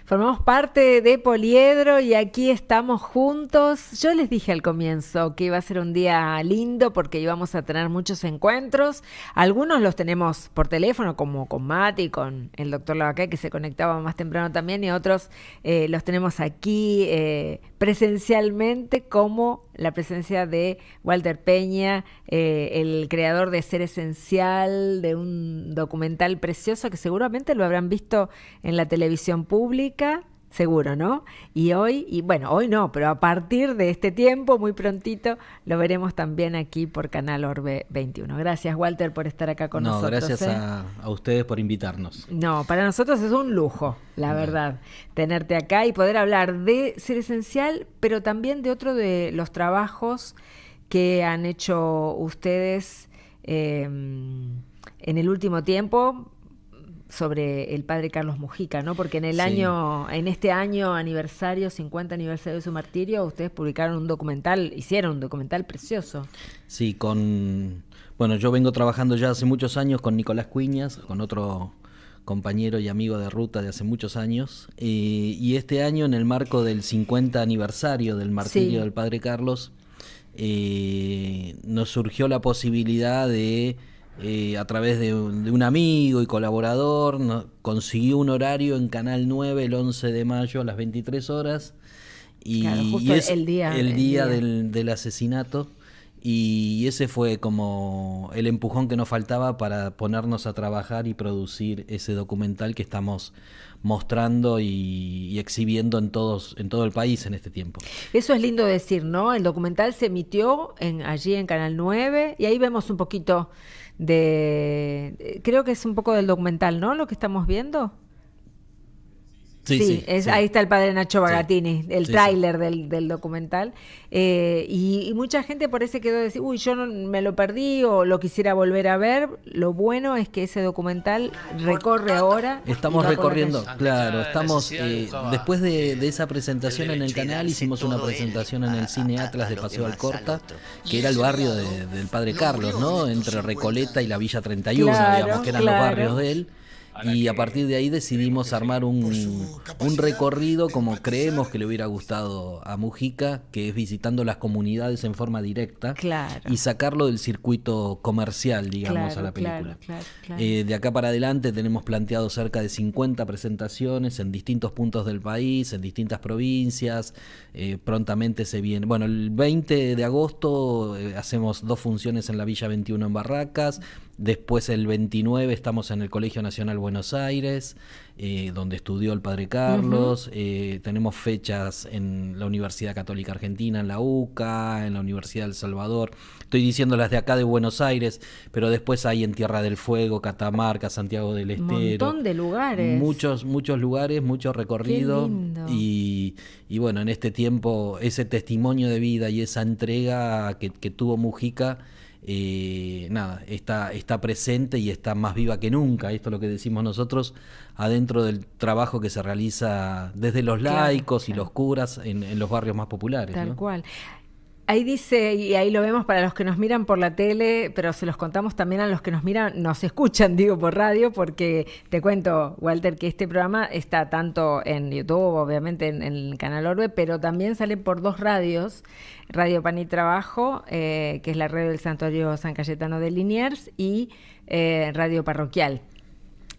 Formamos parte de Poliedro y aquí estamos juntos. Yo les dije al comienzo que iba a ser un día lindo porque íbamos a tener muchos encuentros. Algunos los tenemos por teléfono, como con Mati, con el doctor Lavacay, que se conectaba más temprano también, y otros los tenemos aquí presencialmente, como la presencia de Walter Peña, el creador de Ser Esencial, de un documental precioso que seguramente lo habrán visto en la televisión pública, seguro, ¿no? Hoy no, pero a partir de este tiempo, muy prontito, lo veremos también aquí por Canal Orbe 21. Gracias, Walter, por estar acá con No, nosotros. gracias a ustedes por invitarnos. No, para nosotros es un lujo, la Bueno. verdad, tenerte acá y poder hablar de Ser Esencial, pero también de otro de los trabajos que han hecho ustedes en el último tiempo sobre el padre Carlos Mujica, ¿no? Porque en este año aniversario, 50 aniversario de su martirio, ustedes publicaron un documental, hicieron un documental precioso. Sí, bueno, yo vengo trabajando ya hace muchos años con Nicolás Cuiñas, con otro compañero y amigo de ruta de hace muchos años, y este año, en el marco del 50 aniversario del martirio del padre Carlos, nos surgió la posibilidad de, a través de un amigo y colaborador, consiguió un horario en Canal 9 el 11 de mayo a las 23 horas, Claro, y justo es el día del asesinato, y ese fue como el empujón que nos faltaba para ponernos a trabajar y producir ese documental que estamos mostrando y exhibiendo en todo el país en este tiempo. Eso es lindo decir, ¿no? El documental se emitió allí en Canal 9 y ahí vemos un poquito creo que es un poco del documental, ¿no? Lo que estamos viendo. Sí, Sí. ahí está el padre Nacho Bagatini, el Sí. tráiler del documental. Y mucha gente por eso quedó de decir, uy, yo no, me lo perdí o lo quisiera volver a ver. Lo bueno es que ese documental recorre ahora. Estamos recorriendo, claro, estamos después de esa presentación en el canal, hicimos una presentación en el Cine Atlas de Paseo Alcorta, que era el barrio del padre Carlos, ¿no? Entre Recoleta y la Villa 31, digamos, que eran los barrios de él. Y a partir de ahí decidimos armar un recorrido como creemos que le hubiera gustado a Mujica, que es visitando las comunidades en forma directa, y sacarlo del circuito comercial, digamos, a la película. De acá para adelante tenemos planteado cerca de 50 presentaciones en distintos puntos del país, en distintas provincias. Prontamente se viene, bueno, el 20 de agosto hacemos 2 funciones en la Villa 21 en Barracas. Después el 29 estamos en el Colegio Nacional Buenos Aires, donde estudió el padre Carlos. Tenemos fechas en la Universidad Católica Argentina, en la UCA, en la Universidad del Salvador. Estoy diciendo las de acá de Buenos Aires, pero después hay en Tierra del Fuego, Catamarca, Santiago del Estero. Un montón de lugares. Muchos lugares, mucho recorrido. Qué lindo. Y bueno, en este tiempo, ese testimonio de vida y esa entrega que tuvo Mujica, está presente y está más viva que nunca. Esto es lo que decimos nosotros adentro del trabajo que se realiza desde los laicos y los curas en los barrios más populares. Tal ¿no? cual. Ahí dice, y ahí lo vemos para los que nos miran por la tele, pero se los contamos también a los que nos escuchan, digo, por radio, porque te cuento, Walter, que este programa está tanto en YouTube, obviamente en el canal Orbe, pero también sale por 2 radios, Radio Pan y Trabajo, que es la radio del Santuario San Cayetano de Liniers, y Radio Parroquial.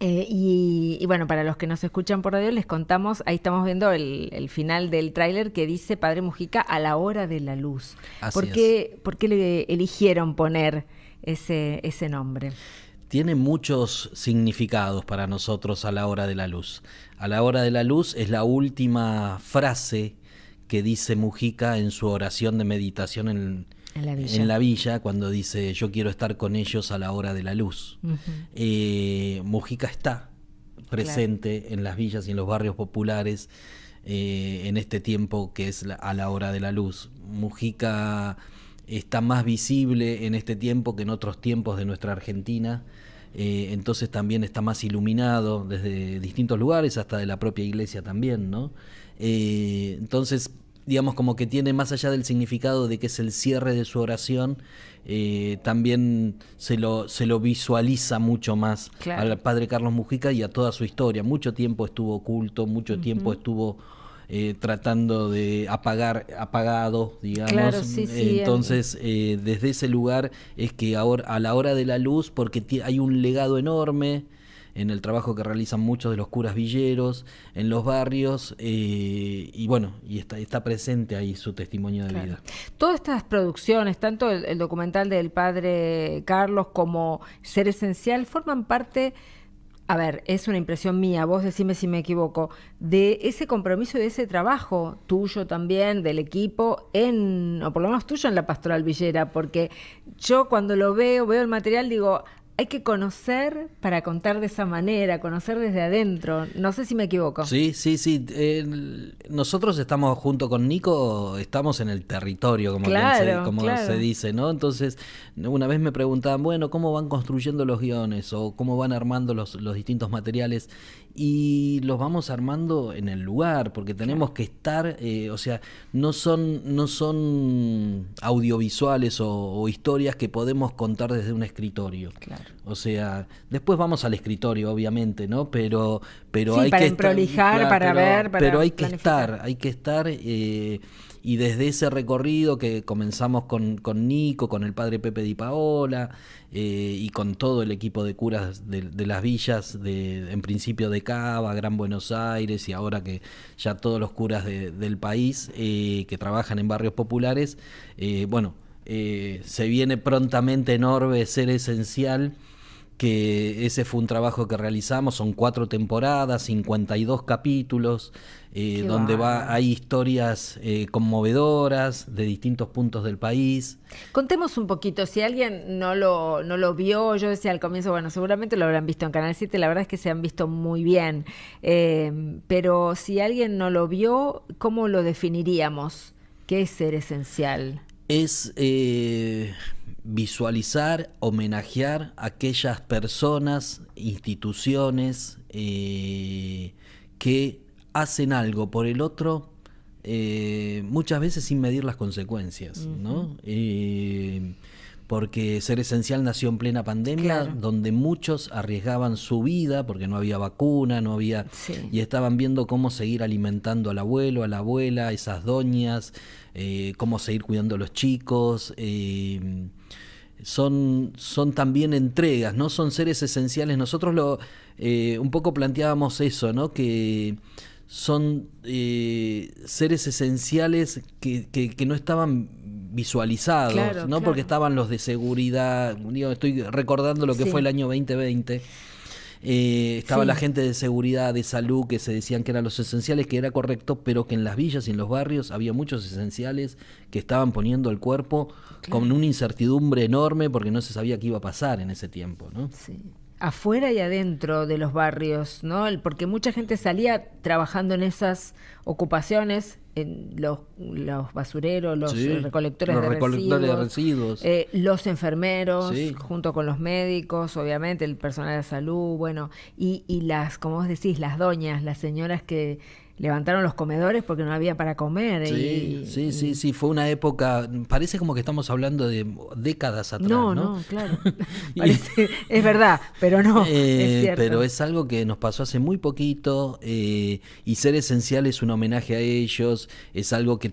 Y bueno, para los que nos escuchan por radio, les contamos, ahí estamos viendo el final del tráiler que dice Padre Mujica a la hora de la luz. ¿Por qué le eligieron poner ese nombre? Tiene muchos significados para nosotros a la hora de la luz. A la hora de la luz es la última frase que dice Mujica en su oración de meditación en la villa, cuando dice yo quiero estar con ellos a la hora de la luz. Mujica está presente en las villas y en los barrios populares en este tiempo que es a la hora de la luz. Mujica está más visible en este tiempo que en otros tiempos de nuestra Argentina. Entonces también está más iluminado desde distintos lugares, hasta de la propia iglesia también, ¿no? Entonces digamos, como que tiene, más allá del significado de que es el cierre de su oración, también se lo visualiza mucho más al padre Carlos Mujica y a toda su historia. Mucho tiempo estuvo oculto, mucho tiempo estuvo tratando de apagado, digamos. Claro, sí, Entonces, desde ese lugar es que ahora, a la hora de la luz, porque hay un legado enorme en el trabajo que realizan muchos de los curas villeros en los barrios, y bueno, y está presente ahí su testimonio de vida. Todas estas producciones, tanto el documental del padre Carlos como Ser Esencial, forman parte, a ver, es una impresión mía, vos decime si me equivoco, de ese compromiso y de ese trabajo tuyo también, del equipo, o por lo menos tuyo en la Pastoral Villera, porque yo cuando veo el material, digo, hay que conocer para contar de esa manera, conocer desde adentro. No sé si me equivoco. Sí. Nosotros estamos, junto con Nico, estamos en el territorio, como se dice, ¿no? Entonces, una vez me preguntaban, bueno, ¿cómo van construyendo los guiones? O ¿cómo van armando los distintos materiales? Y los vamos armando en el lugar, porque tenemos que estar, o sea, no son audiovisuales o historias que podemos contar desde un escritorio. Claro. O sea, después vamos al escritorio, obviamente, ¿no? Pero sí, hay para que prolijar, para ver, para pero hay planificar. que estar, y desde ese recorrido que comenzamos con Nico, con el padre Pepe Di Paola, y con todo el equipo de curas de las villas, en principio de Cava, Gran Buenos Aires, y ahora que ya todos los curas del país que trabajan en barrios populares, se viene prontamente en Orbe Ser Esencial, que ese fue un trabajo que realizamos, son 4 temporadas, 52 capítulos, donde hay historias conmovedoras de distintos puntos del país. Contemos un poquito, si alguien no lo vio, yo decía al comienzo, bueno, seguramente lo habrán visto en Canal 7, la verdad es que se han visto muy bien, pero si alguien no lo vio, ¿cómo lo definiríamos? ¿Qué es Ser Esencial? Es visualizar, homenajear a aquellas personas, instituciones que hacen algo por el otro, muchas veces sin medir las consecuencias, ¿no? Porque Ser Esencial nació en plena pandemia, donde muchos arriesgaban su vida porque no había vacuna, y estaban viendo cómo seguir alimentando al abuelo, a la abuela, esas doñas, cómo seguir cuidando a los chicos. Son también entregas, ¿no? Son seres esenciales. Nosotros un poco planteábamos eso, ¿no? Que son seres esenciales que no estaban visualizados, ¿no? Porque estaban los de seguridad. Estoy recordando lo que fue el año 2020. Estaba la gente de seguridad, de salud, que se decían que eran los esenciales, que era correcto, pero que en las villas y en los barrios había muchos esenciales que estaban poniendo el cuerpo con una incertidumbre enorme porque no se sabía qué iba a pasar en ese tiempo, ¿no? Sí. Afuera y adentro de los barrios, ¿no? Porque mucha gente salía trabajando en esas ocupaciones, en los basureros, los recolectores de residuos, los enfermeros, junto con los médicos, obviamente, el personal de salud, bueno, y las, como vos decís, las doñas, las señoras que levantaron los comedores porque no había para comer. Sí, fue una época, parece como que estamos hablando de décadas atrás, ¿no? No, claro. Es verdad, pero no, es cierto. Pero es algo que nos pasó hace muy poquito, y Ser Esencial es un homenaje a ellos, es algo que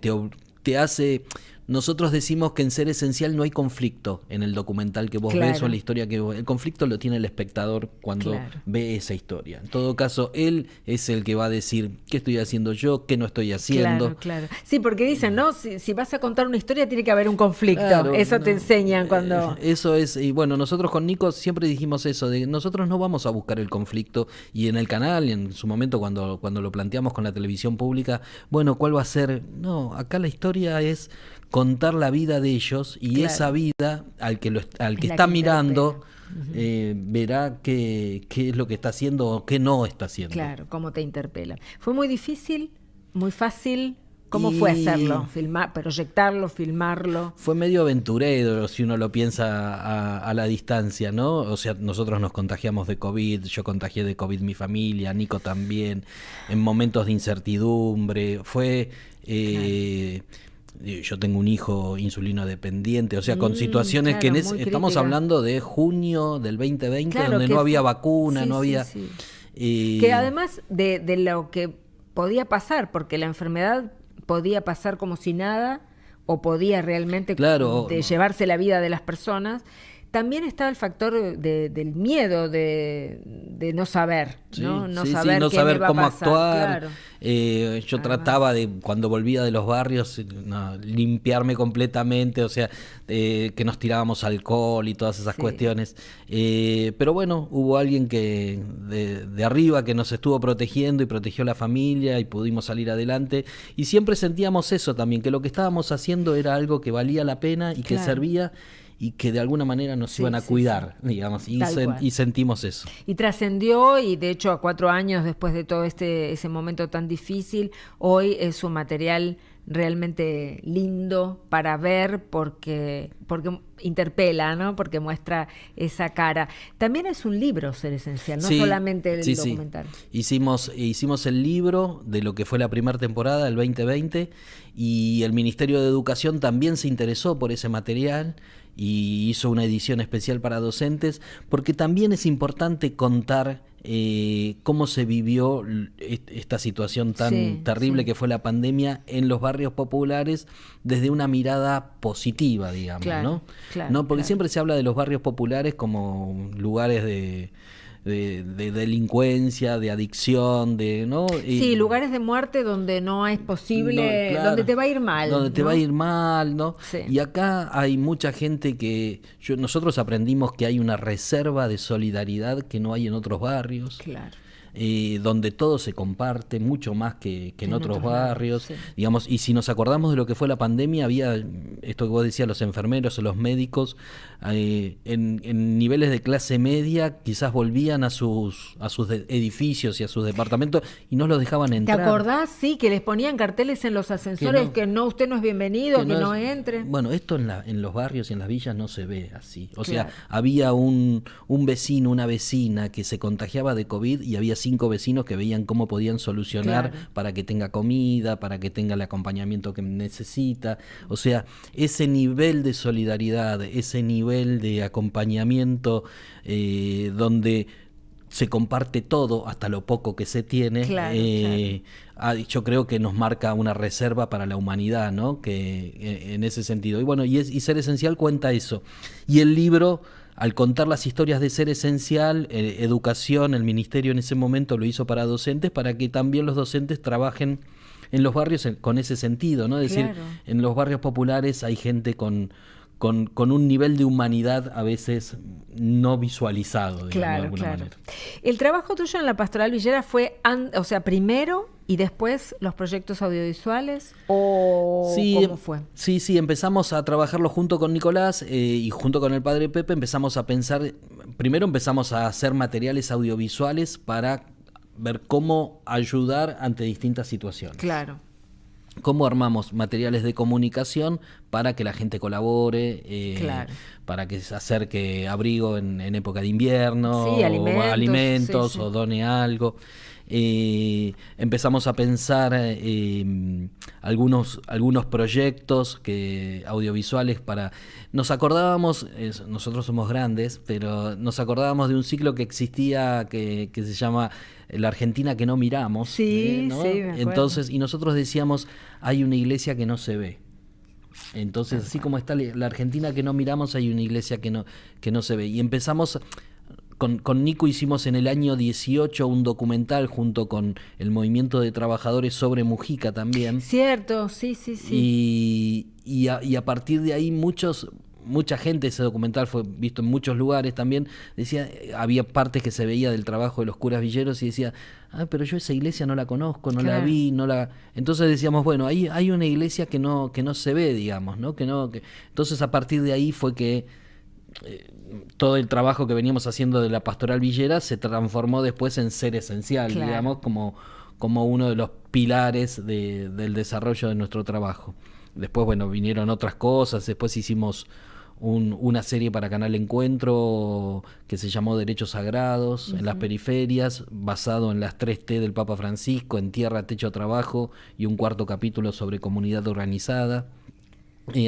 te hace... Nosotros decimos que en Ser Esencial no hay conflicto en el documental que vos ves o en la historia que vos... El conflicto lo tiene el espectador cuando ve esa historia. En todo caso, él es el que va a decir qué estoy haciendo yo, qué no estoy haciendo. Claro. Sí, porque dicen, ¿no? Si vas a contar una historia tiene que haber un conflicto. Eso te enseñan cuando... Eso es, y bueno, nosotros con Nico siempre dijimos eso, de nosotros no vamos a buscar el conflicto, y en el canal, en su momento cuando lo planteamos con la televisión pública, bueno, ¿cuál va a ser? No, acá la historia es contar la vida de ellos, y esa vida al que está mirando verá qué es lo que está haciendo o qué no está haciendo. Claro, cómo te interpela. ¿Fue muy difícil, muy fácil, ¿Cómo fue hacerlo? Proyectarlo, filmarlo. Fue medio aventurero si uno lo piensa a la distancia, ¿no? O sea, nosotros nos contagiamos de COVID, yo contagié de COVID mi familia, Nico también, en momentos de incertidumbre. Yo tengo un hijo insulino dependiente, o sea, con situaciones que estamos hablando de junio del 2020, donde no había vacuna, no había... Que además de lo que podía pasar, porque la enfermedad podía pasar como si nada, o podía realmente llevarse la vida de las personas, también estaba el factor del miedo, de no saber, ¿no? No saber cómo pasar, actuar. Claro. Yo trataba de, cuando volvía de los barrios, limpiarme completamente, o sea, que nos tirábamos alcohol y todas esas cuestiones. Pero bueno, hubo alguien que de arriba que nos estuvo protegiendo y protegió la familia y pudimos salir adelante. Y siempre sentíamos eso también, que lo que estábamos haciendo era algo que valía la pena y que servía, y que de alguna manera nos iban a cuidar, digamos, y sentimos eso. Y trascendió, y de hecho a 4 años después de todo ese momento tan difícil, hoy es un material realmente lindo para ver porque interpela, ¿no? Porque muestra esa cara. También es un libro Ser Esencial, no solamente el documental. Hicimos el libro de lo que fue la primera temporada, el 2020, y el Ministerio de Educación también se interesó por ese material y hizo una edición especial para docentes, porque también es importante contar cómo se vivió esta situación tan terrible que fue la pandemia en los barrios populares desde una mirada positiva, digamos, ¿no? Porque siempre se habla de los barrios populares como lugares de delincuencia, de adicción, ¿no? Lugares de muerte donde no es posible, donde te va a ir mal. Donde te va a ir mal, ¿no? Sí. Y acá hay mucha gente nosotros aprendimos que hay una reserva de solidaridad que no hay en otros barrios. Claro. Donde todo se comparte mucho más que en otros barrios, digamos, y si nos acordamos de lo que fue la pandemia, había esto que vos decías, los enfermeros o los médicos en niveles de clase media quizás volvían a sus edificios y a sus departamentos y no los dejaban entrar. ¿Te acordás? Sí, que les ponían carteles en los ascensores que usted no es bienvenido, que no entre. Bueno, esto en los barrios y en las villas no se ve así. O sea, había un vecino, una vecina que se contagiaba de COVID y había 5 vecinos que veían cómo podían solucionar para que tenga comida, para que tenga el acompañamiento que necesita. O sea, ese nivel de solidaridad, ese nivel de acompañamiento donde se comparte todo, hasta lo poco que se tiene, yo creo que nos marca una reserva para la humanidad, ¿no? Que en ese sentido. Y bueno, y Ser Esencial cuenta eso. Y el libro, al contar las historias de Ser Esencial, Educación, el ministerio en ese momento lo hizo para docentes, para que también los docentes trabajen en los barrios con ese sentido, ¿no? Es decir, en los barrios populares hay gente con un nivel de humanidad a veces no visualizado, digamos, de alguna manera. El trabajo tuyo en la Pastoral Villera fue, primero y después los proyectos audiovisuales, ¿o cómo fue? Sí, empezamos a trabajarlo junto con Nicolás y junto con el padre Pepe empezamos a pensar, primero empezamos a hacer materiales audiovisuales para ver cómo ayudar ante distintas situaciones. Claro. ¿Cómo armamos materiales de comunicación para que la gente colabore, para que se acerque abrigo en época de invierno, o alimentos o done algo? Empezamos a pensar algunos proyectos audiovisuales nos acordábamos, nosotros somos grandes, pero nos acordábamos de un ciclo que existía que se llama La Argentina que no miramos, ¿no? Me acuerdo. Entonces, y nosotros decíamos, hay una iglesia que no se ve. Entonces, así como está la Argentina que no miramos, hay una iglesia que no se ve. Y empezamos, con Nico hicimos en el año 18 un documental junto con el Movimiento de Trabajadores sobre Mujica también. Cierto, sí. Y a partir de ahí mucha gente, ese documental fue visto en muchos lugares también, decía, había partes que se veía del trabajo de los curas villeros y decía, pero yo esa iglesia no la conozco, no la vi, entonces decíamos, bueno, ahí hay una iglesia que no se ve, digamos, ¿no? Entonces a partir de ahí fue que todo el trabajo que veníamos haciendo de la Pastoral Villera se transformó después en Ser Esencial, digamos, como uno de los pilares del desarrollo de nuestro trabajo. Después, bueno, vinieron otras cosas, después hicimos una serie para Canal Encuentro que se llamó Derechos Sagrados en las periferias, basado en las 3T del Papa Francisco, en tierra, techo, trabajo, y un cuarto capítulo sobre comunidad organizada.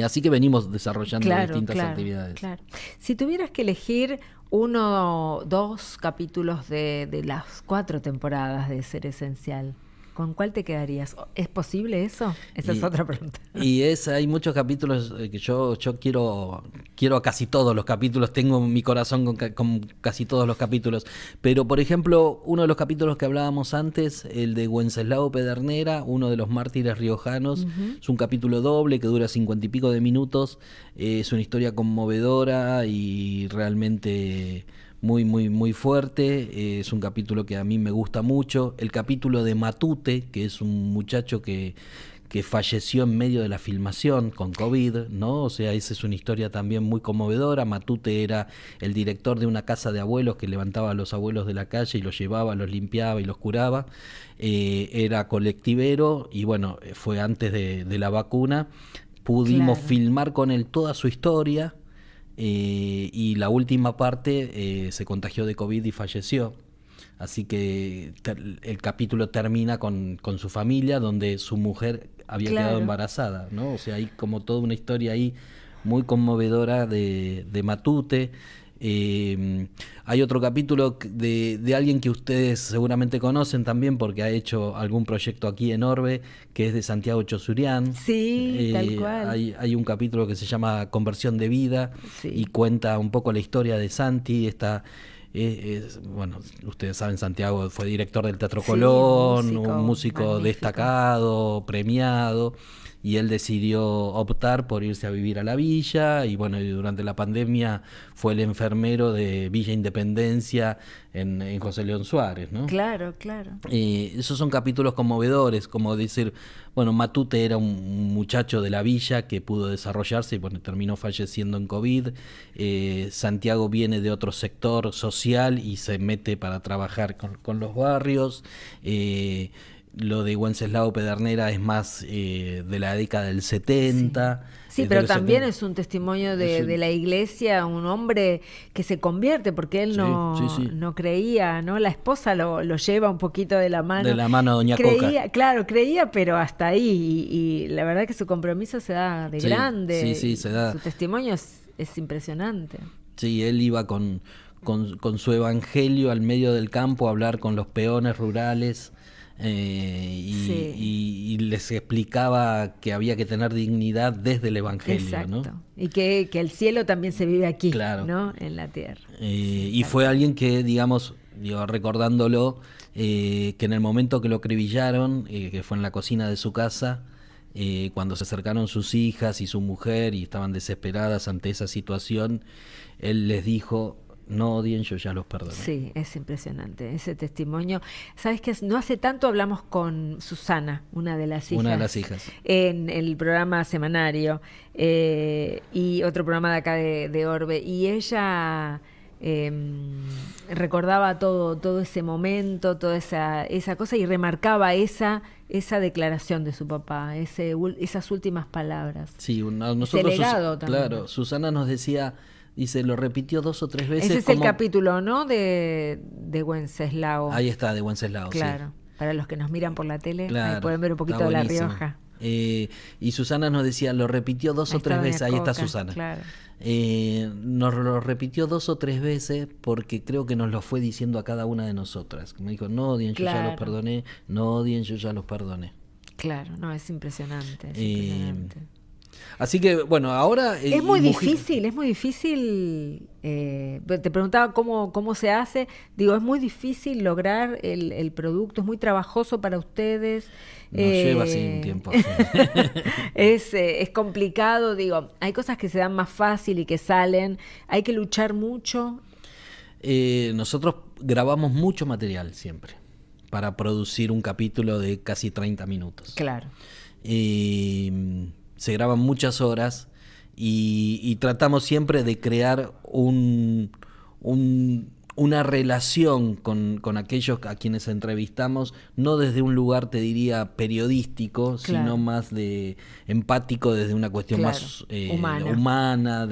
Así que venimos desarrollando distintas actividades. Claro. Si tuvieras que elegir 1 o 2 capítulos de las 4 temporadas de Ser Esencial, ¿con cuál te quedarías? ¿Es posible eso? Esa es otra pregunta. Hay muchos capítulos que yo quiero a casi todos los capítulos, tengo mi corazón con casi todos los capítulos, pero por ejemplo, uno de los capítulos que hablábamos antes, el de Wenceslao Pedernera, uno de los mártires riojanos, es un capítulo doble que dura 50 y pico de minutos, es una historia conmovedora y realmente muy, muy, muy fuerte. Es un capítulo que a mí me gusta mucho. El capítulo de Matute, que es un muchacho que falleció en medio de la filmación con COVID, ¿no? O sea, esa es una historia también muy conmovedora. Matute era el director de una casa de abuelos que levantaba a los abuelos de la calle y los llevaba, los limpiaba y los curaba. Era colectivero y bueno, fue antes de la vacuna. Pudimos filmar con él toda su historia. Y la última parte se contagió de COVID y falleció. Así que el capítulo termina con su familia, donde su mujer había quedado embarazada, ¿no? O sea, hay como toda una historia ahí muy conmovedora de Matute. Hay otro capítulo de alguien que ustedes seguramente conocen también porque ha hecho algún proyecto aquí en Orbe, que es de Santiago Chosurian. Sí, tal cual. Hay un capítulo que se llama Conversión de Vida y cuenta un poco la historia de Santi. Bueno, ustedes saben, Santiago fue director del Teatro Colón, un músico destacado, premiado. Y él decidió optar por irse a vivir a la villa y bueno, y durante la pandemia fue el enfermero de Villa Independencia en José León Suárez, ¿no? Claro. Esos son capítulos conmovedores, como decir, bueno, Matute era un muchacho de la villa que pudo desarrollarse y bueno, terminó falleciendo en COVID. Santiago viene de otro sector social y se mete para trabajar con los barrios. Lo de Wenceslao Pedernera es más de la década del 70. Sí, pero también es un testimonio de la iglesia, un hombre que se convierte, porque él no creía, ¿no? La esposa lo lleva un poquito de la mano. De la mano doña Coca. Claro, creía, pero hsta ahí. Y la verdad que su compromiso se da de grande. Sí, se da. Su testimonio es impresionante. Sí, él iba con su evangelio al medio del campo a hablar con los peones rurales. Y les explicaba que había que tener dignidad desde el evangelio. Exacto. ¿No? Y que el cielo también se vive aquí, ¿no? En la tierra. Y fue alguien que, digamos, recordándolo, que en el momento que lo acribillaron, que fue en la cocina de su casa, cuando se acercaron sus hijas y su mujer y estaban desesperadas ante esa situación, él les dijo: no odien, yo ya los perdoné. Sí, es impresionante ese testimonio. ¿Sabes qué? No hace tanto hablamos con Susana, una de las hijas. En el programa Semanario y otro programa de acá de Orbe. Y ella recordaba todo ese momento, toda esa cosa y remarcaba esa declaración de su papá, esas últimas palabras. Sí, nosotros, ese legado también. Claro, Susana nos decía... Dice, lo repitió 2 o 3 veces. Ese es el capítulo, ¿no? De Wenceslao. Ahí está, de Wenceslao, claro. Para los que nos miran por la tele, claro, ahí pueden ver un poquito de La Rioja. Y Susana nos decía, lo repitió 2 o 3 veces. Ahí está Susana. Claro. Nos lo repitió 2 o 3 veces porque creo que nos lo fue diciendo a cada una de nosotras. Me dijo, no odien, yo ya los perdoné. No odien, yo ya los perdoné. Claro, no, es impresionante. Impresionante. Así que, bueno, ahora... Es muy difícil, te preguntaba cómo se hace, digo, es muy difícil lograr el producto, es muy trabajoso para ustedes. Nos lleva así un tiempo. Es complicado, digo, hay cosas que se dan más fácil y que salen, hay que luchar mucho. Nosotros grabamos mucho material siempre para producir un capítulo de casi 30 minutos. Claro. Se graban muchas horas y tratamos siempre de crear un una relación con aquellos a quienes entrevistamos, no desde un lugar, te diría, periodístico, sino más de empático, desde una cuestión más humana.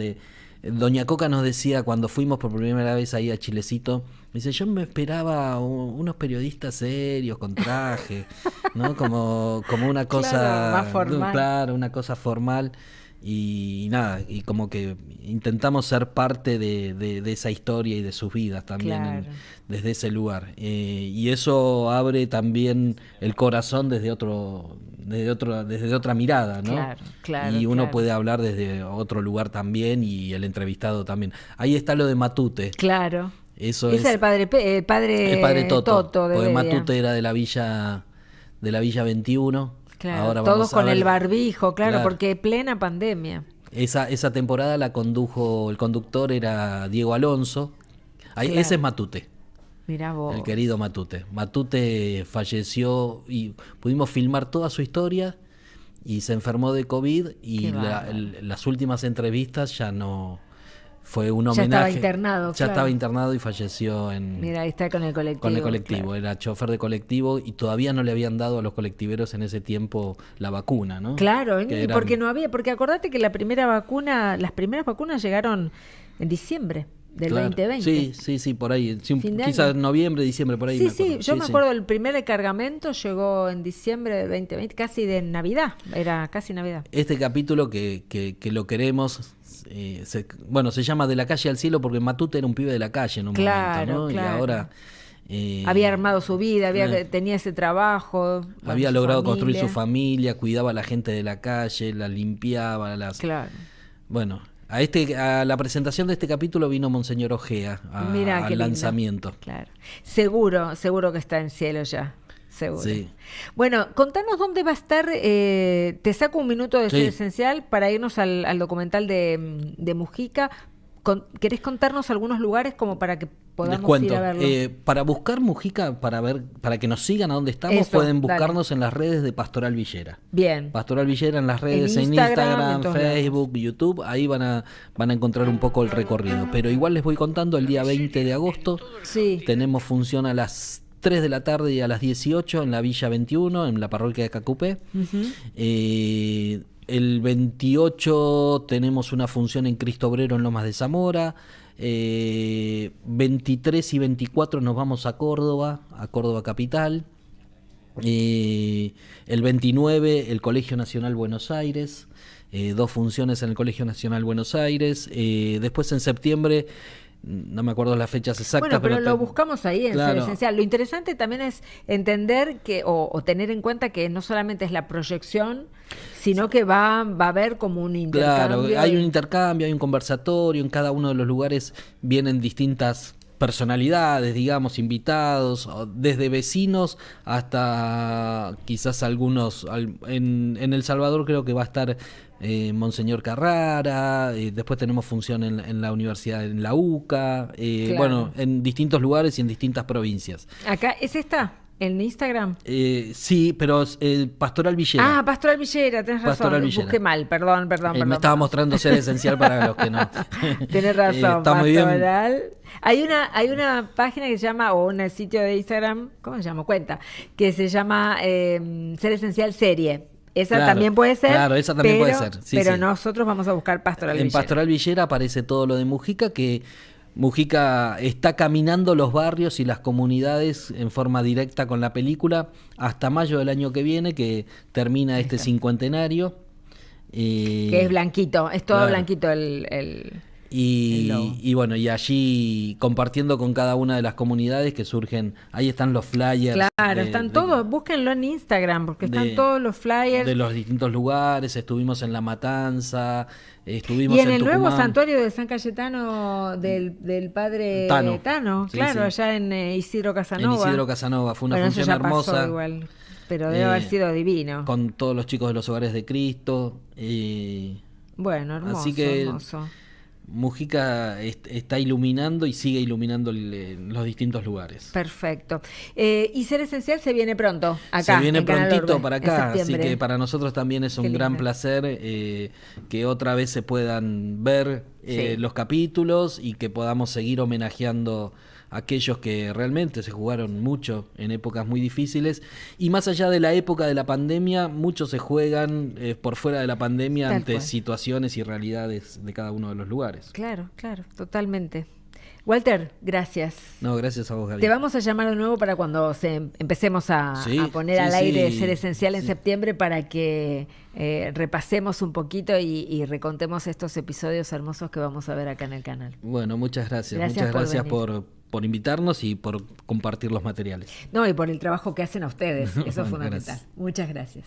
Doña Coca nos decía cuando fuimos por primera vez ahí a Chilecito, me dice, yo me esperaba unos periodistas serios, con traje, ¿no? Como una cosa, más formal. Claro, una cosa formal. Y nada, y como que intentamos ser parte de esa historia y de sus vidas también, desde ese lugar. Y eso abre también el corazón desde otra mirada, ¿no? Y uno puede hablar desde otro lugar también, y el entrevistado también. Ahí está lo de Matute. Claro. Eso es el padre Toto de porque Matute era de la Villa 21. Claro, ahora todos con ver, el barbijo, claro, porque plena pandemia. Esa temporada la condujo, el conductor era Diego Alonso. Ese es Matute. Mirá vos. El querido Matute. Matute falleció y pudimos filmar toda su historia, y se enfermó de COVID, y las últimas entrevistas ya no... Fue un homenaje. Ya estaba internado y falleció Mira, ahí está con el colectivo. Claro. Era chofer de colectivo, y todavía no le habían dado a los colectiveros en ese tiempo la vacuna, ¿no? Claro, porque no había, porque acordate que las primeras vacunas llegaron en diciembre del 2020. Sí, por ahí. Quizás noviembre, diciembre, por ahí. Yo me acuerdo, el primer cargamento llegó en diciembre del 2020, casi de Navidad, era casi Navidad. Este capítulo que lo queremos... se llama De la calle al cielo, porque Matute era un pibe de la calle en un momento, ¿no? Y ahora había armado su vida, tenía ese trabajo, había logrado construir su familia, cuidaba a la gente de la calle, la limpiaba, bueno, a la presentación de este capítulo vino Monseñor Ojea al lanzamiento. Claro. Seguro que está en cielo ya. Seguro. Sí. Bueno, contanos dónde va a estar. Te saco un minuto de Ser Esencial para irnos al documental de Mujica. ¿Querés contarnos algunos lugares como para que podamos ir a verlo? Para buscar Mujica, para que nos sigan a dónde estamos, pueden buscarnos en las redes de Pastoral Villera. Bien. Pastoral Villera en las redes, en Instagram, Facebook, YouTube. Ahí van a encontrar un poco el recorrido. Pero igual les voy contando, el día 20 de agosto tenemos función a las 3 de la tarde y a las 18 en la Villa 21, en la parroquia de Cacupé. El 28 tenemos una función en Cristo Obrero en Lomas de Zamora. 23 y 24 nos vamos a Córdoba capital. El 29 el Colegio Nacional Buenos Aires. 2 funciones en el Colegio Nacional Buenos Aires. Después en septiembre... No me acuerdo las fechas exactas. Bueno, pero lo buscamos ahí en Ser Esencial. Lo interesante también es entender o tener en cuenta que no solamente es la proyección, sino que va a haber como un intercambio. Claro, hay un intercambio, hay un conversatorio. En cada uno de los lugares vienen distintas personalidades, digamos, invitados, desde vecinos hasta quizás algunos. En El Salvador creo que va a estar Monseñor Carrara, después tenemos función en la universidad, en la UCA, bueno, en distintos lugares y en distintas provincias. ¿Acá es esta? ¿En Instagram? Sí, pero Pastoral Villera. Pastoral Villera, tenés razón. Busqué mal, perdón. Me estaba mostrando Ser Esencial para los que no. Tenés razón, está muy Pastoral. Bien. Hay una página que se llama, o un sitio de Instagram, ¿cómo se llama? Cuenta, que se llama Ser Esencial Serie. Esa también puede ser. Claro, esa también puede ser. Pero nosotros vamos a buscar Pastoral Villera. En Pastoral Villera aparece todo lo de Mujica, que Mujica está caminando los barrios y las comunidades en forma directa con la película hasta mayo del año que viene, que termina este cincuentenario. Que es blanquito, es todo blanquito y bueno, y allí compartiendo con cada una de las comunidades que surgen, ahí están los flyers. Claro, están todos, búsquenlo en Instagram, porque están todos los flyers. De los distintos lugares, estuvimos en La Matanza, estuvimos en el Tucumán. Nuevo santuario de San Cayetano del padre Tano, claro, allá en Isidro Casanova. En Isidro Casanova, fue una función hermosa. Pasó igual, pero debe haber sido divino. Con todos los chicos de los Hogares de Cristo. Bueno, hermoso, así que hermoso. Mujica está iluminando y sigue iluminando los distintos lugares. Perfecto. Y Ser Esencial se viene pronto acá. Se viene en prontito Orbe, para acá, así que para nosotros también es un gran placer que otra vez se puedan ver los capítulos y que podamos seguir homenajeando aquellos que realmente se jugaron mucho en épocas muy difíciles, y más allá de la época de la pandemia, muchos se juegan por fuera de la pandemia ante situaciones y realidades de cada uno de los lugares. Claro, totalmente. Walter, gracias. No, gracias a vos, Gaby. Te vamos a llamar de nuevo para cuando empecemos a poner al aire Ser Esencial en septiembre, para que repasemos un poquito y recontemos estos episodios hermosos que vamos a ver acá en el canal. Bueno, muchas gracias. Muchas gracias por invitarnos y por compartir los materiales. No, y por el trabajo que hacen a ustedes. Eso es fundamental. Gracias. Muchas gracias.